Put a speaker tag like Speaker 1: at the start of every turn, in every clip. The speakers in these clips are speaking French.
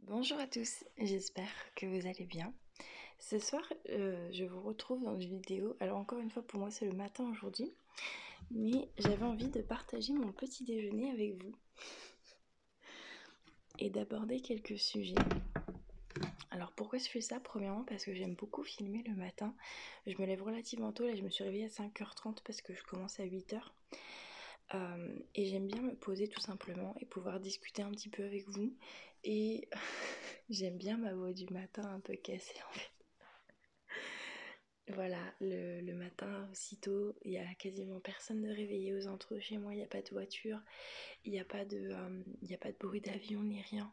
Speaker 1: Bonjour à tous, j'espère que vous allez bien. Ce soir, je vous retrouve dans une vidéo. Alors encore une fois, pour moi, c'est le matin aujourd'hui. Mais j'avais envie de partager mon petit déjeuner avec vous. Et d'aborder quelques sujets. Alors pourquoi je fais ça? Premièrement parce que j'aime beaucoup filmer le matin. Je me lève relativement tôt, là je me suis réveillée à 5h30 parce que je commence à 8h. Et j'aime bien me poser tout simplement et pouvoir discuter un petit peu avec vous. Et j'aime bien ma voix du matin un peu cassée en fait. Voilà, le matin, aussitôt, il n'y a quasiment personne de réveillé aux alentours de chez moi, il n'y a pas de voiture, il n'y a pas de bruit d'avion ni rien.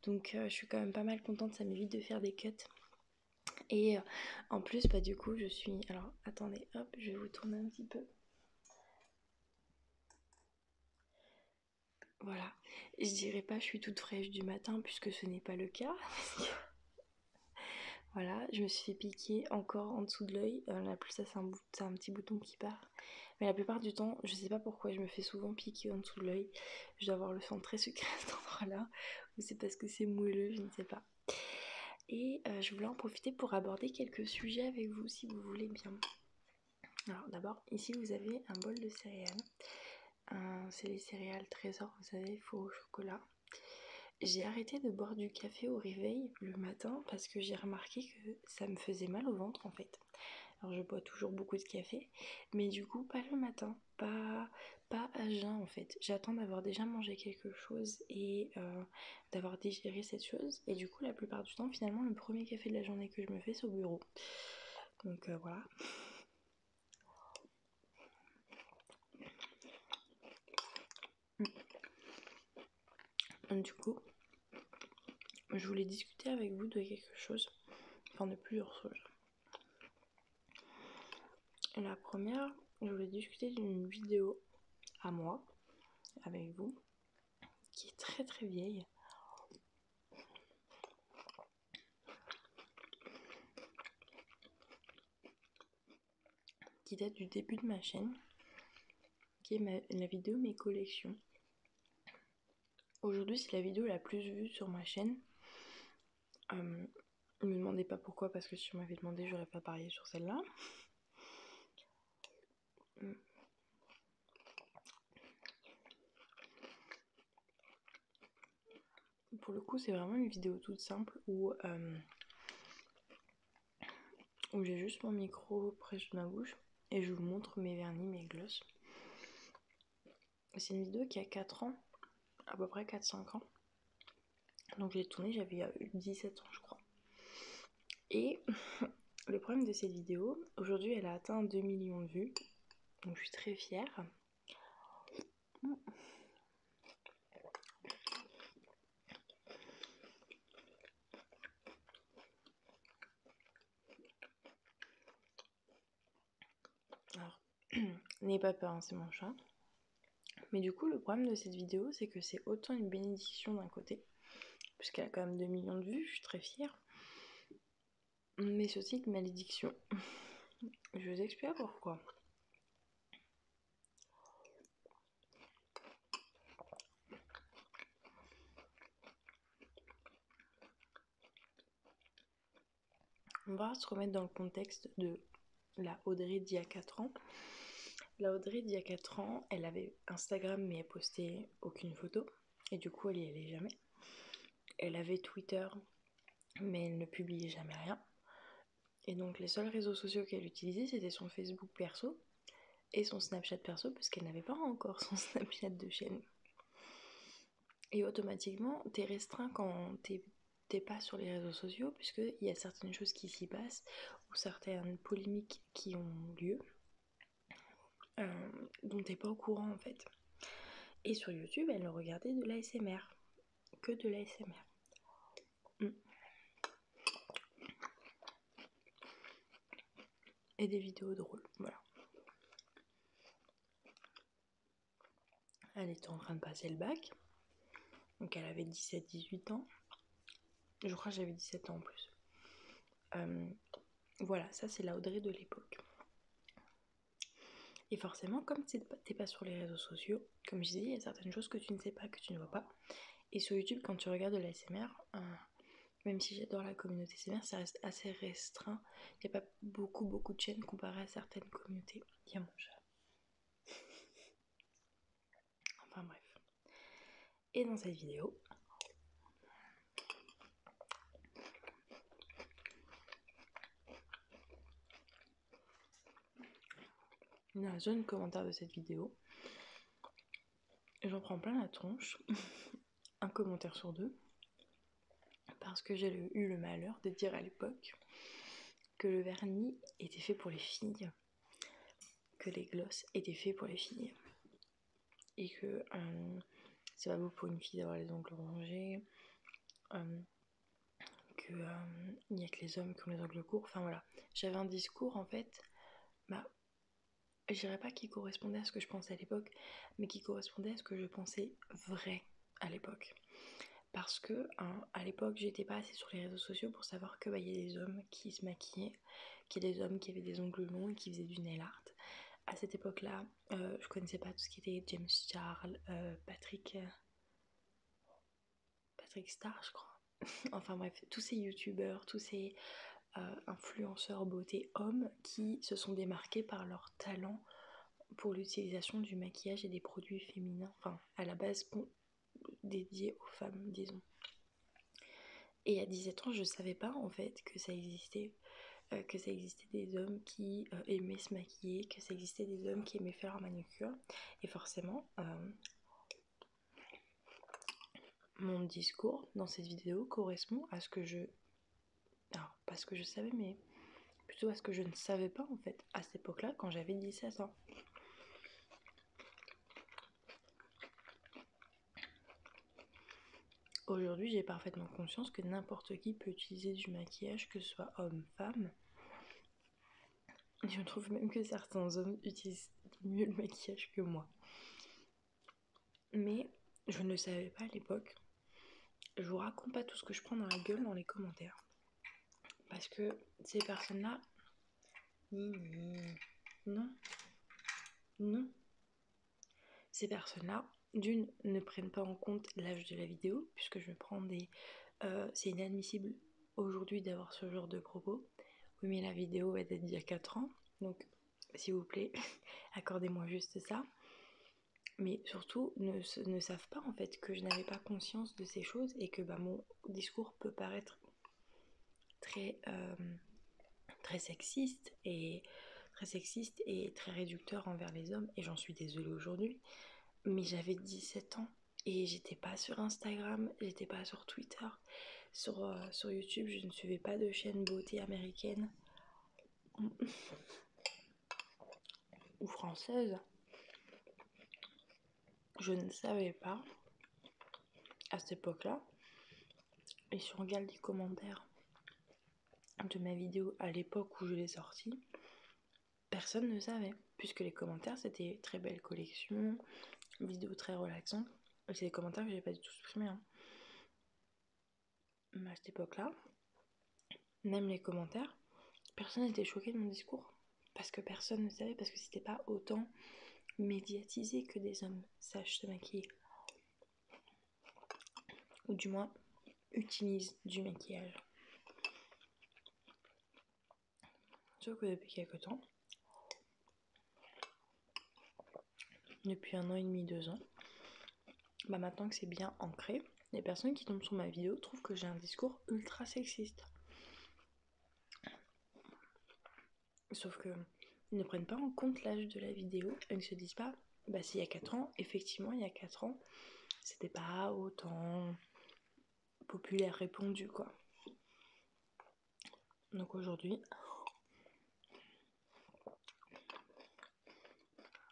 Speaker 1: Donc je suis quand même pas mal contente, ça m'évite de faire des cuts. Et en plus, du coup, je suis... Alors, attendez, hop, je vais vous tourner un petit peu. Voilà, je dirais pas je suis toute fraîche du matin puisque ce n'est pas le cas. Voilà, je me suis fait piquer encore en dessous de l'œil. Là, plus ça, c'est un petit bouton qui part. Mais la plupart du temps, je sais pas pourquoi, je me fais souvent piquer en dessous de l'œil. Je dois avoir le sang très sucré à cet endroit-là. Ou c'est parce que c'est moelleux, je ne sais pas. Et je voulais en profiter pour aborder quelques sujets avec vous, si vous voulez bien. Alors d'abord, ici vous avez un bol de céréales. C'est les céréales Trésor, vous savez, faux au chocolat. J'ai arrêté de boire du café au réveil le matin parce que j'ai remarqué que ça me faisait mal au ventre en fait. Alors je bois toujours beaucoup de café, mais du coup pas le matin, pas à jeun en fait. J'attends d'avoir déjà mangé quelque chose et d'avoir digéré cette chose. Et du coup la plupart du temps finalement le premier café de la journée que je me fais c'est au bureau. Donc voilà. Du coup, je voulais discuter avec vous de quelque chose, enfin de plusieurs choses. La première, je voulais discuter d'une vidéo à moi, avec vous, qui est très très vieille. Qui date du début de ma chaîne, qui est la vidéo mes collections. Aujourd'hui, c'est la vidéo la plus vue sur ma chaîne. Ne me demandez pas pourquoi, parce que si on m'avait demandé, j'aurais pas parié sur celle-là. Pour le coup, c'est vraiment une vidéo toute simple où j'ai juste mon micro près de ma bouche et je vous montre mes vernis, mes glosses. C'est une vidéo qui a 4 ans, à peu près 4-5 ans. Donc je l'ai tournée, j'avais 17 ans je crois. Et le problème de cette vidéo, aujourd'hui elle a atteint 2 millions de vues. Donc je suis très fière. Alors, n'ayez pas peur, hein, c'est mon chat. Mais du coup, le problème de cette vidéo, c'est que c'est autant une bénédiction d'un côté, puisqu'elle a quand même 2 millions de vues, je suis très fière. Mais c'est aussi une malédiction. Je vais vous expliquer pourquoi. On va se remettre dans le contexte de la Audrey d'il y a 4 ans. La Audrey d'il y a 4 ans, elle avait Instagram mais elle postait aucune photo. Et du coup, elle y allait jamais. Elle avait Twitter mais elle ne publiait jamais rien. Et donc les seuls réseaux sociaux qu'elle utilisait, c'était son Facebook perso et son Snapchat perso, parce qu'elle n'avait pas encore son Snapchat de chaîne. Et automatiquement, t'es restreint quand t'es pas sur les réseaux sociaux, puisqu'il y a certaines choses qui s'y passent, ou certaines polémiques qui ont lieu, dont t'es pas au courant en fait. Et sur YouTube, elle regardait de l'ASMR, que de l'ASMR. Et des vidéos drôles, voilà. Elle était en train de passer le bac, donc elle avait 17-18 ans. Je crois que j'avais 17 ans en plus. Voilà, ça c'est la Audrey de l'époque. Et forcément, comme t'es pas sur les réseaux sociaux, comme je disais, il y a certaines choses que tu ne sais pas, que tu ne vois pas. Et sur YouTube, quand tu regardes de l'ASMR, Même si j'adore la communauté CMR, ça reste assez restreint. Il n'y a pas beaucoup de chaînes comparées à certaines communautés. Il y a mon chat. Enfin bref. Et dans cette vidéo, dans la zone commentaire de cette vidéo, j'en prends plein la tronche. Un commentaire sur 2. Parce que j'ai eu le malheur de dire à l'époque que le vernis était fait pour les filles, que les glosses étaient faits pour les filles, et que c'est pas beau pour une fille d'avoir les ongles rongés, que il n'y a que les hommes qui ont les ongles courts. Enfin voilà, j'avais un discours en fait, je dirais pas qui correspondait à ce que je pensais à l'époque, mais qui correspondait à ce que je pensais vrai à l'époque. Parce que à l'époque j'étais pas assez sur les réseaux sociaux pour savoir que y a des hommes qui se maquillaient, qu'il y a des hommes qui avaient des ongles longs et qui faisaient du nail art. À cette époque là je connaissais pas tout ce qui était James Charles, Patrick Star je crois. Enfin bref, tous ces youtubeurs, tous ces influenceurs beauté hommes qui se sont démarqués par leur talent pour l'utilisation du maquillage et des produits féminins, enfin à la base dédiés aux femmes disons. Et à 17 ans, je savais pas en fait que ça existait des hommes qui aimaient se maquiller, que ça existait des hommes qui aimaient faire leur manucure. Et forcément, mon discours dans cette vidéo correspond à ce que alors, pas ce que je savais, mais plutôt à ce que je ne savais pas en fait, à cette époque-là, quand j'avais 17 ans. Aujourd'hui, j'ai parfaitement conscience que n'importe qui peut utiliser du maquillage, que ce soit homme, femme. Et je trouve même que certains hommes utilisent mieux le maquillage que moi. Mais je ne le savais pas à l'époque. Je vous raconte pas tout ce que je prends dans la gueule dans les commentaires. Parce que ces personnes-là... Non. Ces personnes-là, d'une, ne prennent pas en compte l'âge de la vidéo, puisque je prends des... c'est inadmissible aujourd'hui d'avoir ce genre de propos. Oui, mais la vidéo va date d'il y a 4 ans, donc s'il vous plaît, accordez-moi juste ça. Mais surtout, ne savent pas en fait que je n'avais pas conscience de ces choses et que mon discours peut paraître très sexiste et très réducteur envers les hommes, et j'en suis désolée aujourd'hui, mais j'avais 17 ans et j'étais pas sur Instagram, j'étais pas sur Twitter, sur YouTube, je ne suivais pas de chaîne beauté américaine ou française. Je ne savais pas à cette époque-là. Et si on regarde les commentaires de ma vidéo à l'époque où je l'ai sortie, personne ne savait, puisque les commentaires c'était très belle collection, vidéo très relaxante. C'est des commentaires que j'ai pas du tout supprimés. Mais à cette époque-là, même les commentaires, personne n'était choqué de mon discours. Parce que personne ne savait, parce que c'était pas autant médiatisé que des hommes sachent se maquiller. Ou du moins, utilisent du maquillage. Sauf que depuis quelques temps, depuis 1 an et demi, 2 ans, maintenant que c'est bien ancré, les personnes qui tombent sur ma vidéo trouvent que j'ai un discours ultra sexiste. Sauf que ils ne prennent pas en compte l'âge de la vidéo. Ils ne se disent pas, s'il y a 4 ans, effectivement, il y a 4 ans, c'était pas autant populaire répandu, quoi. Donc aujourd'hui,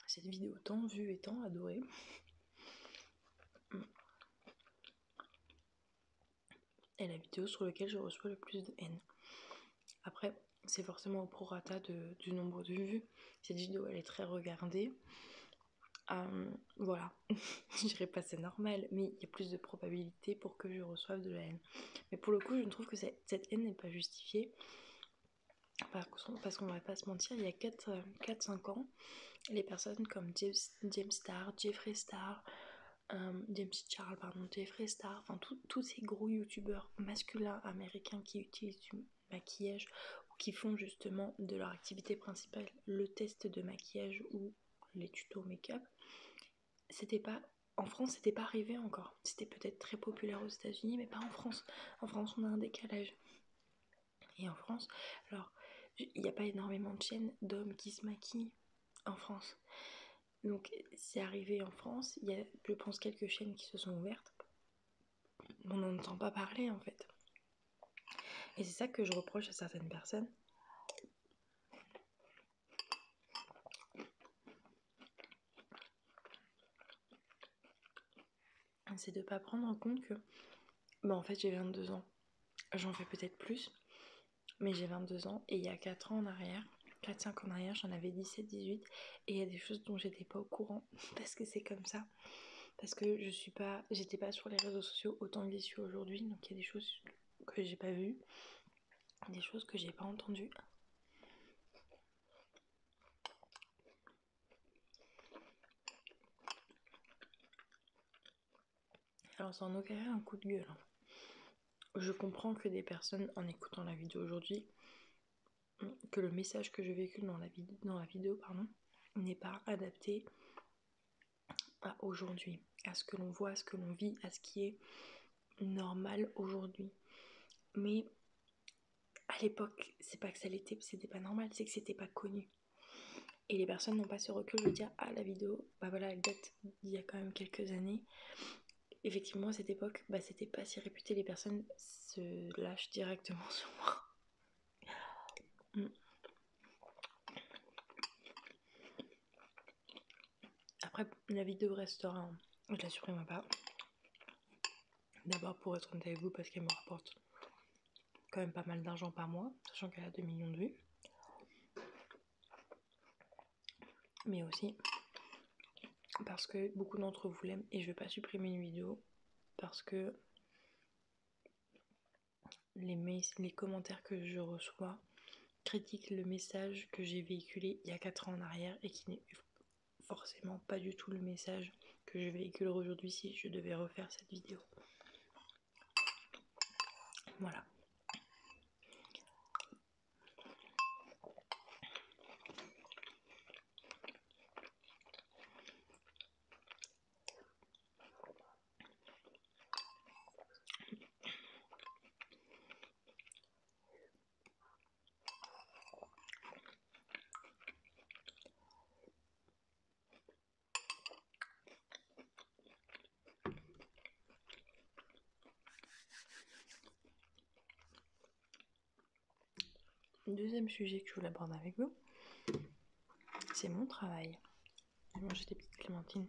Speaker 1: cette vidéo tant vue et tant adorée est la vidéo sur laquelle je reçois le plus de haine. Après, c'est forcément au prorata du nombre de vues. Cette vidéo, elle est très regardée. Voilà, je dirais pas c'est normal, mais il y a plus de probabilité pour que je reçoive de la haine. Mais pour le coup, je trouve que cette haine n'est pas justifiée. Parce qu'on va pas se mentir, il y a 4-5 ans, les personnes comme James Star, Jeffree Star, James Charles, pardon, Jeffree Star, enfin tous ces gros youtubeurs masculins américains qui utilisent du maquillage ou qui font justement de leur activité principale le test de maquillage ou les tutos make-up, c'était pas en France, c'était pas arrivé encore. C'était peut-être très populaire aux États-Unis, mais pas en France. En France, on a un décalage. Et en France, alors, il n'y a pas énormément de chaînes d'hommes qui se maquillent en France. Donc, c'est arrivé en France. Il y a, je pense, quelques chaînes qui se sont ouvertes. On n'en entend pas parler en fait. Et c'est ça que je reproche à certaines personnes. C'est de pas prendre en compte que, bah en fait j'ai 22 ans. J'en fais peut-être plus, mais j'ai 22 ans et il y a 4 ans en arrière, 4-5 ans en arrière, j'en avais 17-18 et il y a des choses dont j'étais pas au courant parce que c'est comme ça. Parce que j'étais pas sur les réseaux sociaux autant que j'y suis aujourd'hui, donc il y a des choses que j'ai pas vues, des choses que j'ai pas entendues. Alors c'est en aucun cas un coup de gueule. Je comprends que des personnes, en écoutant la vidéo aujourd'hui, que le message que je véhicule dans la vidéo n'est pas adapté à aujourd'hui, à ce que l'on voit, à ce que l'on vit, à ce qui est normal aujourd'hui. Mais à l'époque, c'est pas que c'était pas normal, c'est que c'était pas connu. Et les personnes n'ont pas ce recul de dire ah la vidéo, bah voilà, elle date d'il y a quand même quelques années. Effectivement à cette époque, bah c'était pas si réputé, les personnes se lâchent directement sur moi. Après la vidéo restera, je la supprimerai pas. D'abord pour être honnête avec vous parce qu'elle me rapporte quand même pas mal d'argent par mois, sachant qu'elle a 2 millions de vues. Mais aussi parce que beaucoup d'entre vous l'aiment et je vais pas supprimer une vidéo parce que les commentaires que je reçois critiquent le message que j'ai véhiculé il y a 4 ans en arrière et qui n'est forcément pas du tout le message que je véhiculerai aujourd'hui si je devais refaire cette vidéo. Voilà. Deuxième sujet que je voulais aborder avec vous, c'est mon travail. J'ai mangé des petites clémentines.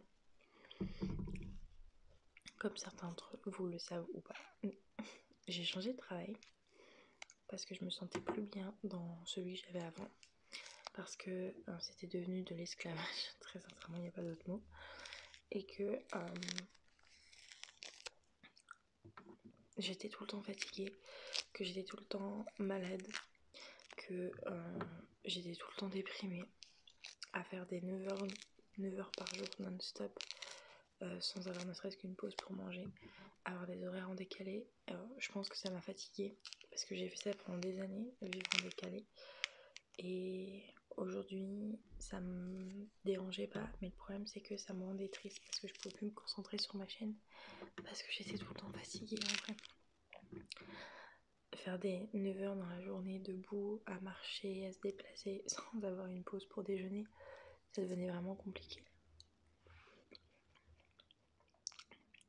Speaker 1: Comme certains d'entre vous le savent ou pas, j'ai changé de travail parce que je me sentais plus bien dans celui que j'avais avant. Parce que c'était devenu de l'esclavage, très sincèrement, il n'y a pas d'autre mot. Et que j'étais tout le temps fatiguée, que j'étais tout le temps malade, que j'étais tout le temps déprimée, à faire des 9 heures par jour non-stop, sans avoir ne serait-ce qu'une pause pour manger, avoir des horaires en décalé. Je pense que ça m'a fatiguée, parce que j'ai fait ça pendant des années, vivre en décalé. Et aujourd'hui, ça me dérangeait pas, mais le problème c'est que ça me rendait triste, parce que je pouvais plus me concentrer sur ma chaîne, parce que j'étais tout le temps fatiguée en vrai. Faire des 9 heures dans la journée debout, à marcher, à se déplacer sans avoir une pause pour déjeuner, ça devenait vraiment compliqué.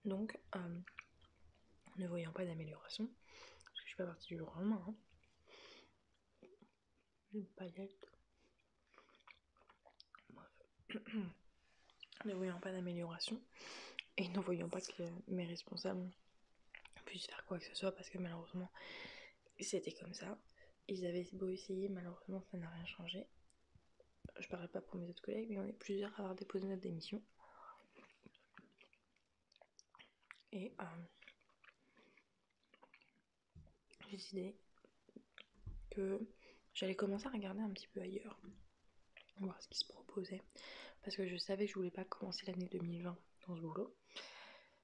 Speaker 1: Donc, ne voyant pas d'amélioration, parce que je suis pas partie du jour au lendemain, une paillette. Bref. Ne voyant pas d'amélioration et ne voyant pas que mes responsables puissent faire quoi que ce soit, parce que malheureusement c'était comme ça. Ils avaient beau essayer, malheureusement ça n'a rien changé. Je parle pas pour mes autres collègues, mais on est plusieurs à avoir déposé notre démission. Et j'ai décidé que j'allais commencer à regarder un petit peu ailleurs, voir ce qui se proposait, parce que je savais que je voulais pas commencer l'année 2020 dans ce boulot,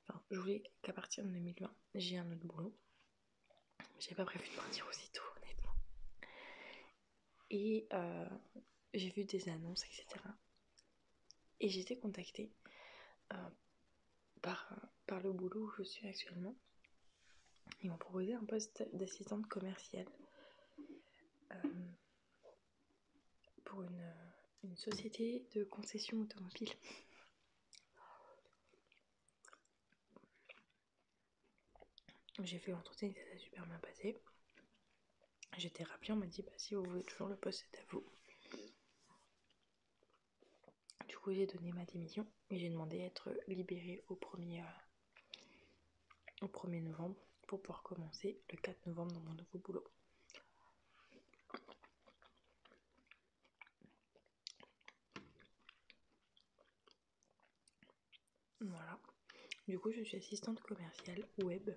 Speaker 1: Enfin, je voulais qu'à partir de 2020, j'ai un autre boulot. J'avais pas prévu de partir aussitôt, honnêtement. Et j'ai vu des annonces, etc. Et j'ai été contactée par le boulot où je suis actuellement. Ils m'ont proposé un poste d'assistante commerciale pour une société de concession automobile. J'ai fait l'entretien, ça s'est super bien passé. J'étais rappelée, on m'a dit bah, si vous voulez toujours le poste, c'est à vous. Du coup, j'ai donné ma démission et j'ai demandé à être libérée au 1er novembre pour pouvoir commencer le 4 novembre dans mon nouveau boulot. Voilà. Du coup, je suis assistante commerciale web.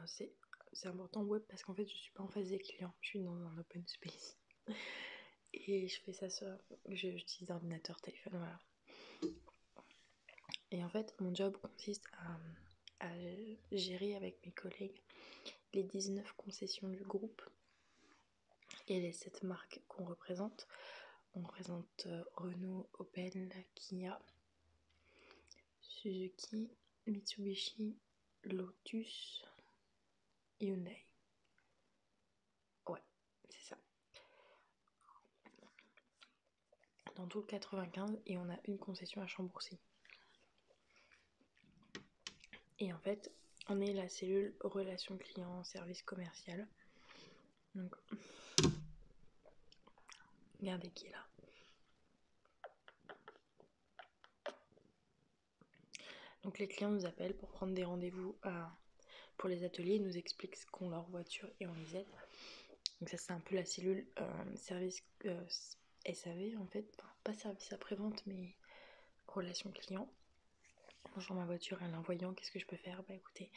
Speaker 1: C'est important web parce qu'en fait, je suis pas en face des clients, je suis dans un open space. Et je fais ça sur. J'utilise ordinateur, téléphone, voilà. Et en fait, mon job consiste à gérer avec mes collègues les 19 concessions du groupe et les 7 marques qu'on représente. On représente Renault, Opel, Kia, Suzuki, Mitsubishi, Lotus, Hyundai. Ouais, c'est ça. Dans tout le 95 et on a une concession à Chambourcy. Et en fait, on est la cellule relation client, service commercial. Donc, regardez qui est là. Donc les clients nous appellent pour prendre des rendez-vous pour les ateliers, ils nous expliquent ce qu'ont leur voiture et on les aide. Donc ça c'est un peu la cellule service SAV en fait, enfin, pas service après-vente mais relation client. Bonjour, ma voiture elle a un voyant, qu'est-ce que je peux faire? Bah écoutez,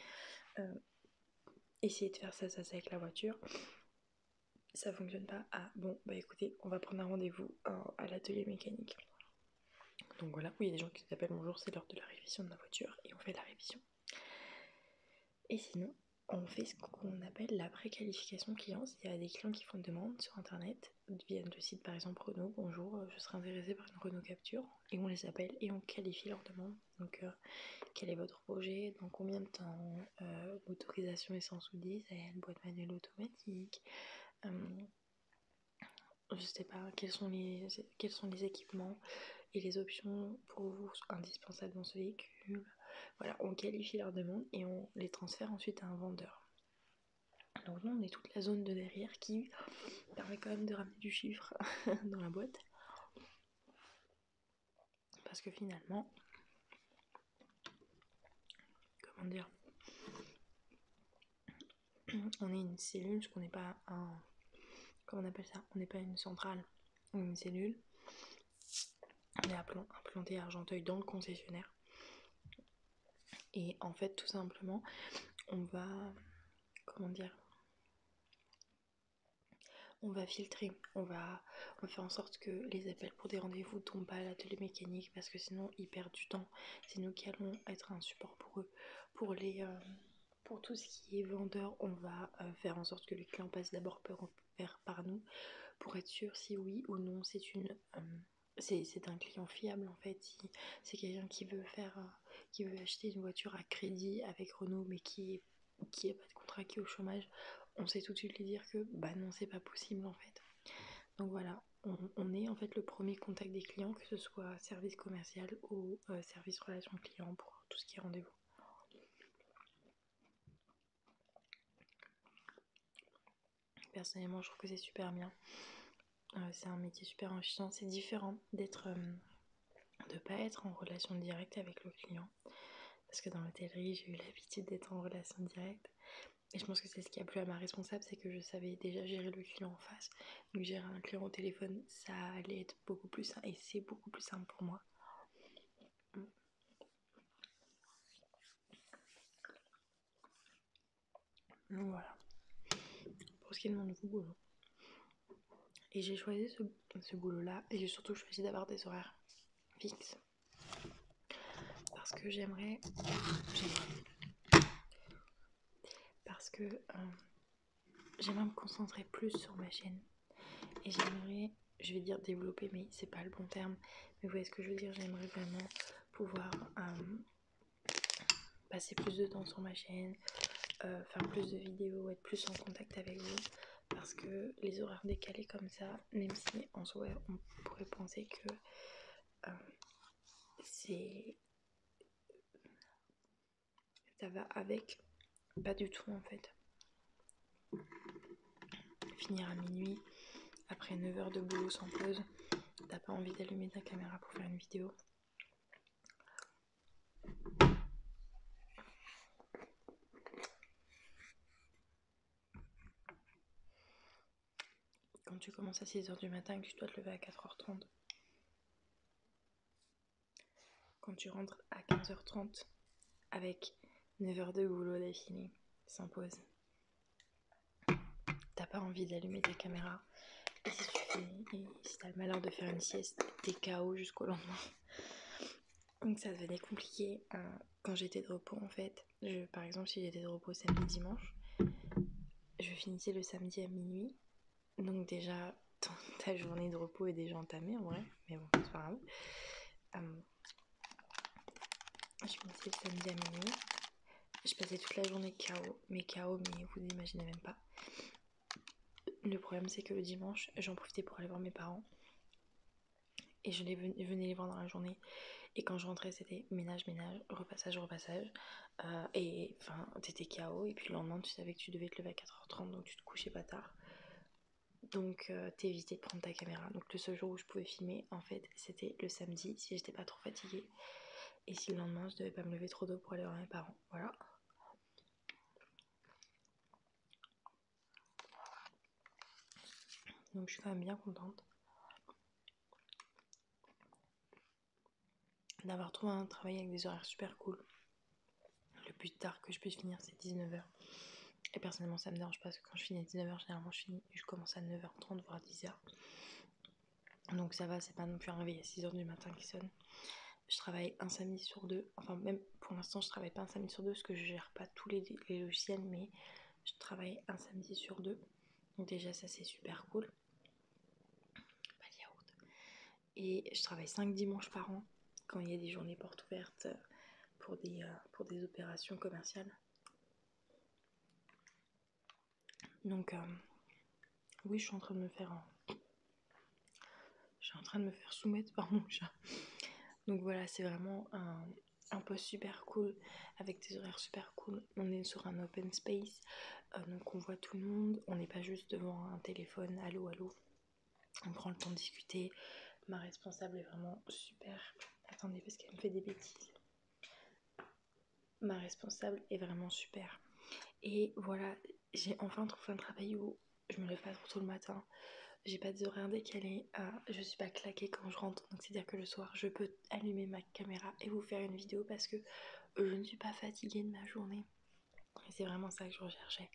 Speaker 1: essayez de faire ça avec la voiture. Ça fonctionne pas, ah bon bah écoutez, on va prendre un rendez-vous à l'atelier mécanique. Donc voilà, où il y a des gens qui s'appellent bonjour, c'est l'heure de la révision de ma voiture et on fait la révision. Et sinon, on fait ce qu'on appelle la préqualification client. Il y a des clients qui font une demande sur internet, viennent de site par exemple Renault, bonjour, je serais intéressée par une Renault Capture, et on les appelle et on qualifie leur demande. Donc quel est votre projet, dans combien de temps, motorisation essence ou diesel, boîte manuelle automatique, je sais pas, quels sont les équipements et les options pour vous indispensables dans ce véhicule. Voilà, on qualifie leurs demandes et on les transfère ensuite à un vendeur. Donc nous on est toute la zone de derrière qui permet quand même de ramener du chiffre dans la boîte. Parce que finalement, comment dire, on est une cellule, parce qu'on n'est pas un... Comment on appelle ça? On n'est pas une centrale, on est une cellule. On est implanté à Argenteuil dans le concessionnaire. Et en fait, tout simplement, on va... Comment dire? On va filtrer, on va faire en sorte que les appels pour des rendez-vous tombent pas à l'atelier mécanique parce que sinon ils perdent du temps. C'est nous qui allons être un support pour eux. Pour tout ce qui est vendeur, on va faire en sorte que le client passe d'abord par nous pour être sûr si oui ou non c'est un client fiable en fait. Si c'est quelqu'un qui veut acheter une voiture à crédit avec Renault mais qui a pas de contrat, qui est au chômage, on sait tout de suite lui dire que bah non, c'est pas possible en fait. Donc voilà, on est en fait le premier contact des clients, que ce soit service commercial ou service relation client pour tout ce qui est rendez-vous. Personnellement, je trouve que c'est super bien. C'est un métier super enrichissant. C'est différent de pas être en relation directe avec le client. Parce que dans l'hôtellerie, j'ai eu l'habitude d'être en relation directe. Et je pense que c'est ce qui a plu à ma responsable, c'est que je savais déjà gérer le client en face. Donc gérer un client au téléphone, ça allait être beaucoup plus simple. Et c'est beaucoup plus simple pour moi. Donc voilà. Pour ce qui est de mon nouveau boulot. Et j'ai choisi ce boulot-là. Et j'ai surtout choisi d'avoir des horaires fixes. parce que j'aimerais me concentrer plus sur ma chaîne et j'aimerais, je vais dire développer, mais c'est pas le bon terme, mais vous voyez ce que je veux dire, j'aimerais vraiment pouvoir passer plus de temps sur ma chaîne, faire plus de vidéos, être plus en contact avec vous, parce que les horaires décalés comme ça, même si en soi on pourrait penser que ça va avec, pas du tout en fait. Finir à minuit, après 9 heures de boulot sans pause, t'as pas envie d'allumer ta caméra pour faire une vidéo. Quand tu commences à 6 heures du matin et que tu dois te lever à 4h30, quand tu rentres à 15h30 avec 9 heures de boulot d'affilée, sans pause, t'as pas envie d'allumer ta caméra. Et si t'as le malheur de faire une sieste, t'es KO jusqu'au lendemain. Donc ça devenait compliqué quand j'étais de repos en fait. Par exemple, si j'étais de repos samedi dimanche, je finissais le samedi à minuit. Donc déjà, ta journée de repos est déjà entamée en vrai. Mais bon, c'est pas grave. Je finissais le samedi à minuit. Je passais toute la journée KO. Mais KO, mais vous n'imaginez même pas. Le problème c'est que le dimanche, j'en profitais pour aller voir mes parents. Et je venais les voir dans la journée. Et quand je rentrais, c'était ménage, repassage. Et enfin, t'étais KO. Et puis le lendemain, tu savais que tu devais te lever à 4h30, donc tu te couchais pas tard. Donc t'évitais de prendre ta caméra. Donc le seul jour où je pouvais filmer, en fait, c'était le samedi, si j'étais pas trop fatiguée. Et si le lendemain, je devais pas me lever trop tôt pour aller voir mes parents. Voilà. Donc je suis quand même bien contente d'avoir trouvé un travail avec des horaires super cool. Le plus tard que je puisse finir, c'est 19h. Et personnellement, ça me dérange pas parce que quand je finis à 19h, généralement, je commence à 9h30, voire 10h. Donc ça va, c'est pas non plus un réveil à 6h du matin qui sonne. Je travaille un samedi sur deux. Enfin, même pour l'instant, je travaille pas un samedi sur deux parce que je gère pas tous les logiciels, mais je travaille un samedi sur deux. Donc déjà, ça c'est super cool. Pas de yaourt. Et je travaille 5 dimanches par an quand il y a des journées portes ouvertes pour des opérations commerciales. Donc oui, je suis en train de me faire soumettre par mon chat. Donc voilà, c'est vraiment un poste super cool avec des horaires super cool. On est sur un open space, donc on voit tout le monde. On n'est pas juste devant un téléphone, allô. On prend le temps de discuter. Ma responsable est vraiment super. Attendez, parce qu'elle me fait des bêtises. Ma responsable est vraiment super. Et voilà, j'ai enfin trouvé un travail où je me lève pas trop tôt le matin. J'ai pas des horaires décalés, je suis pas claquée quand je rentre, donc c'est à dire que le soir je peux allumer ma caméra et vous faire une vidéo parce que je ne suis pas fatiguée de ma journée. Et c'est vraiment ça que je recherchais.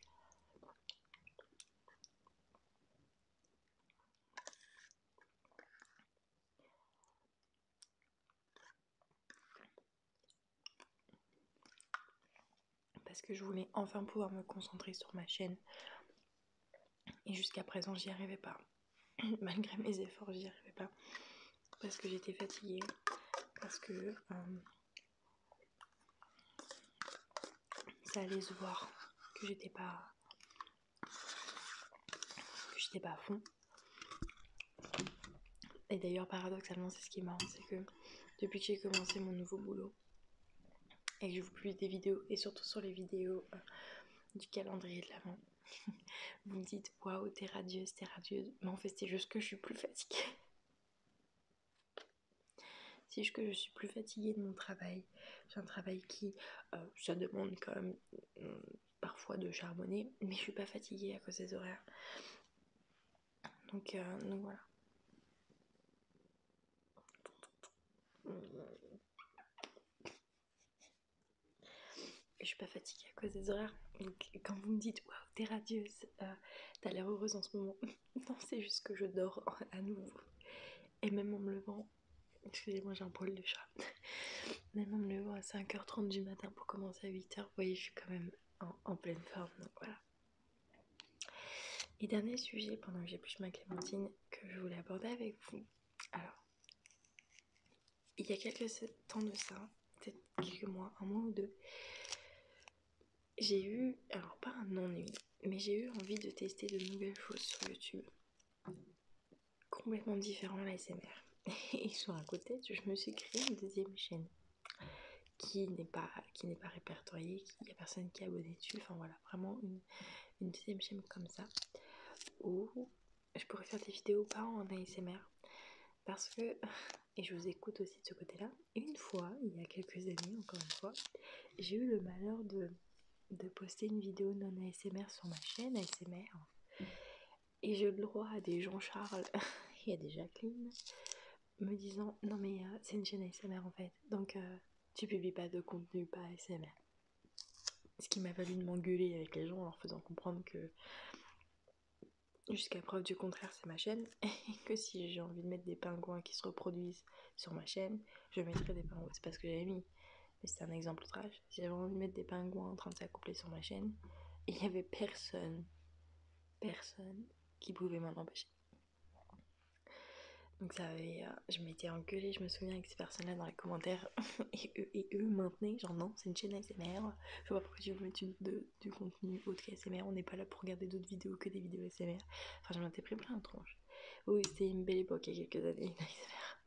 Speaker 1: Parce que je voulais enfin pouvoir me concentrer sur ma chaîne. Et jusqu'à présent j'y arrivais pas. Malgré mes efforts j'y arrivais pas. Parce que j'étais fatiguée. Parce que ça allait se voir que j'étais pas à fond. Et d'ailleurs paradoxalement c'est ce qui est marrant, c'est que depuis que j'ai commencé mon nouveau boulot et que je vous publie des vidéos, et surtout sur les vidéos du calendrier de l'Avent, vous me dites waouh t'es radieuse, mais en fait c'est juste que je suis plus fatiguée. C'est juste que je suis plus fatiguée de mon travail. J'ai un travail qui ça demande quand même parfois de charbonner, mais je suis pas fatiguée à cause des horaires. Donc voilà. Je suis pas fatiguée à cause des horaires. Donc quand vous me dites waouh t'es radieuse, t'as l'air heureuse en ce moment, non c'est juste que je dors à nouveau. Et même en me levant, Excusez-moi, j'ai un poil de chat. Même on me le voit à 5h30 du matin pour commencer à 8h. Vous voyez, je suis quand même en pleine forme, donc voilà. Et dernier sujet pendant que j'épluche ma clémentine que je voulais aborder avec vous. Alors, il y a quelques temps de ça, peut-être quelques mois, un mois ou deux, j'ai eu, alors pas un ennui, mais j'ai eu envie de tester de nouvelles choses sur YouTube. Complètement différent à l'ASMR. Et sur un côté, je me suis créé une deuxième chaîne qui n'est pas répertoriée, il n'y a personne qui est abonné dessus. Enfin voilà, vraiment une deuxième chaîne comme ça où je pourrais faire des vidéos pas en ASMR. Parce que, et je vous écoute aussi de ce côté-là, une fois, il y a quelques années, encore une fois, j'ai eu le malheur de poster une vidéo non ASMR sur ma chaîne ASMR. Et j'ai eu le droit à des Jean-Charles et à des Jacqueline me disant non mais c'est une chaîne ASMR en fait, donc tu publies pas de contenu pas ASMR. Ce qui m'a valu de m'engueuler avec les gens en leur faisant comprendre que jusqu'à preuve du contraire c'est ma chaîne et que si j'ai envie de mettre des pingouins qui se reproduisent sur ma chaîne, je mettrai des pingouins. C'est pas ce que j'avais mis, mais c'est un exemple trash. Si j'avais envie de mettre des pingouins en train de s'accoupler sur ma chaîne, il y avait personne qui pouvait m'en empêcher. Donc ça avait, je m'étais engueulée, je me souviens, avec ces personnes-là dans les commentaires et eux maintenaient genre non, c'est une chaîne ASMR, je vois pas pourquoi tu veux mettre du contenu autre qu'ASMR, on n'est pas là pour regarder d'autres vidéos que des vidéos ASMR. Enfin, j'en étais pris plein de tronches. Oui, c'était une belle époque il y a quelques années, ASMR.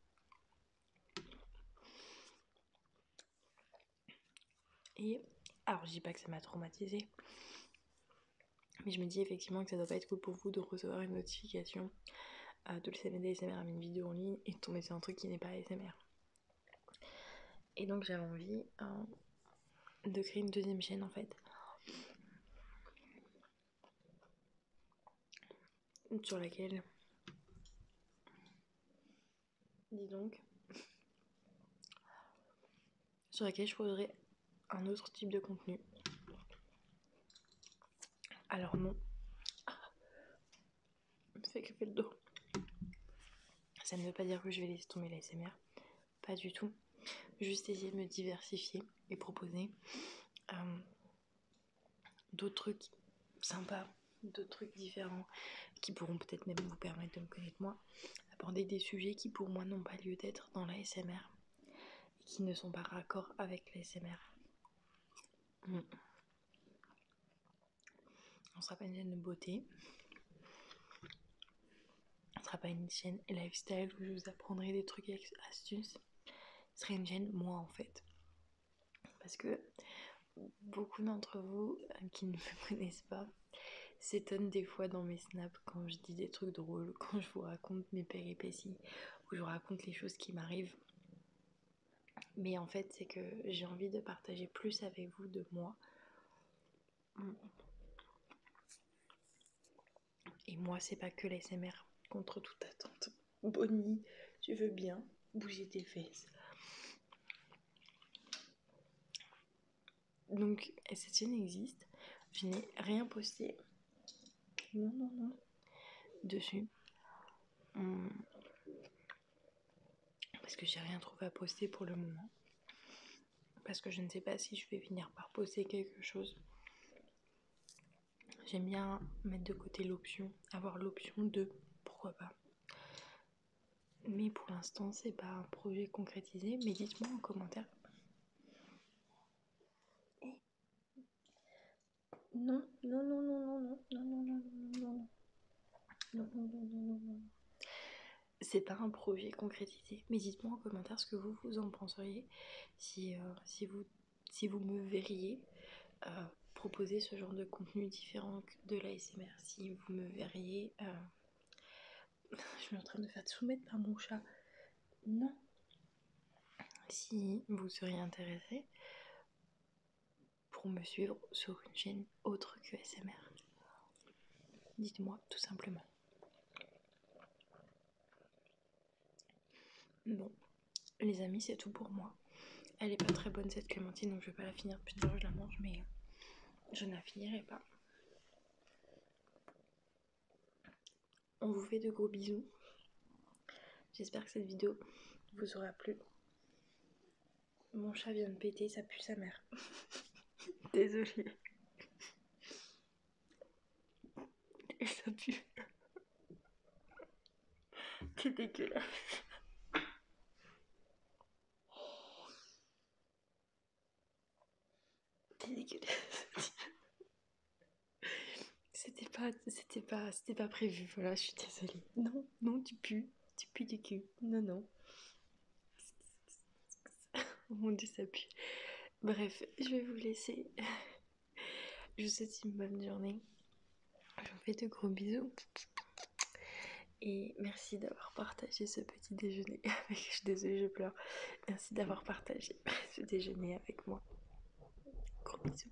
Speaker 1: Et alors je dis pas que ça m'a traumatisée, mais je me dis effectivement que ça doit pas être cool pour vous de recevoir une notification de l'SMD ASMR à une vidéo en ligne et de tomber sur un truc qui n'est pas ASMR. Et donc j'avais envie de créer une deuxième chaîne en fait, sur laquelle, dis donc, sur laquelle je proposerais un autre type de contenu. Alors non, me fait que le dos. Ça ne veut pas dire que je vais laisser tomber l'ASMR, pas du tout. Juste essayer de me diversifier et proposer d'autres trucs sympas, d'autres trucs différents qui pourront peut-être même vous permettre de me connaître moi, aborder des sujets qui pour moi n'ont pas lieu d'être dans l'ASMR et qui ne sont pas raccords avec l'ASMR. On sera pas une chaîne de beauté, on sera pas une chaîne lifestyle où je vous apprendrai des trucs et astuces. Ce serait une chaîne moi en fait, parce que beaucoup d'entre vous qui ne me connaissent pas s'étonnent des fois dans mes snaps quand je dis des trucs drôles, quand je vous raconte mes péripéties ou je vous raconte les choses qui m'arrivent. Mais en fait c'est que j'ai envie de partager plus avec vous de moi. Et moi c'est pas que l'ASMR, contre toute attente. Bonnie, tu veux bien bouger tes fesses? Donc cette chaîne existe, je n'ai rien posté, non, dessus. Parce que j'ai rien trouvé à poster pour le moment. Parce que je ne sais pas si je vais finir par poster quelque chose. J'aime bien mettre de côté l'option, avoir l'option de, pourquoi pas. Mais pour l'instant c'est pas un projet concrétisé, mais dites-moi en commentaire. Non. C'est pas un projet concrétisé, mais dites-moi en commentaire ce que vous en penseriez, si vous me verriez proposer ce genre de contenu différent de l'ASMR, si vous me verriez... je suis en train de me faire soumettre par mon chat. Non. Si vous seriez intéressé pour me suivre sur une chaîne autre que ASMR, dites-moi tout simplement. Bon, les amis, c'est tout pour moi. Elle est pas très bonne cette clémentine, donc je vais pas la finir depuis une heure, je la mange, mais je ne la finirai pas. On vous fait de gros bisous. J'espère que cette vidéo vous aura plu. Mon chat vient de péter, ça pue sa mère. Désolée. Et ça pue. C'est dégueulasse. C'est dégueulasse. C'était pas prévu, voilà, je suis désolée. Non, non, tu pues du cul. Non, non. Oh mon dieu, ça pue. Bref, je vais vous laisser. Je vous souhaite une bonne journée. Je vous fais de gros bisous. Et merci d'avoir partagé ce petit déjeuner avec... Je suis désolée, je pleure. Merci d'avoir partagé ce déjeuner avec moi. Gros bisous.